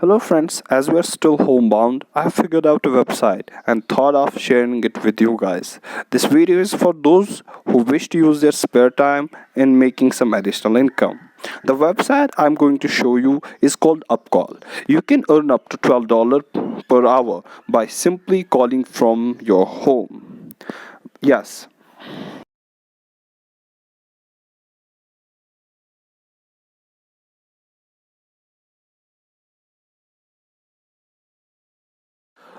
Hello, friends. As we're still homebound, I have figured out a website and thought of sharing it with you guys. This video is for those who wish to use their spare time in making some additional income. The website I'm going to show you is called Upcall. You can earn up to $12 per hour by simply calling from your home. Yes,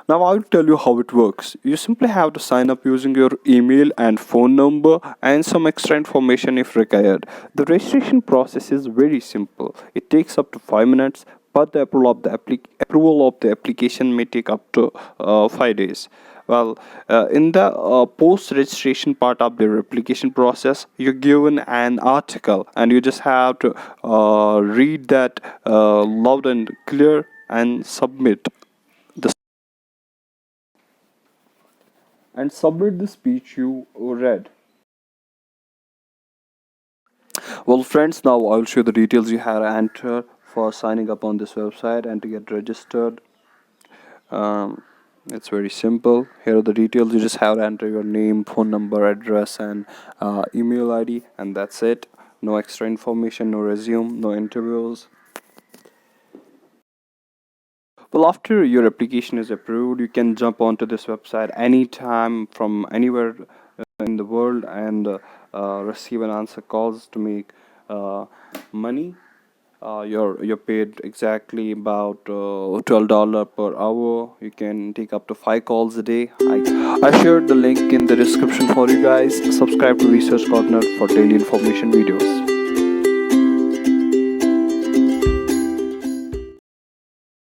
now I'll tell you how it works. You simply have to sign up using your email and phone number and some extra information if required. The registration process is very simple. It takes up to 5 minutes, but the approval of the application may take up to 5 days. Well, in the post-registration part of the application process, you're given an article and you just have to read that loud and clear and the submit the speech you read. Well, friends, now I'll show you the details you have to enter for signing up on this website and to get registered. Um, it's very simple. Here are the details. You just have to enter your name, phone number, address, and email ID, and that's it. No extra information, no resume, no interviews. Well, after your application is approved, you can jump onto this website anytime from anywhere in the world and receive and answer calls to make money. You're paid exactly about $12 per hour. You can take up to 5 calls a day. I shared the link in the description for you guys. Subscribe to Research Corner for daily information videos.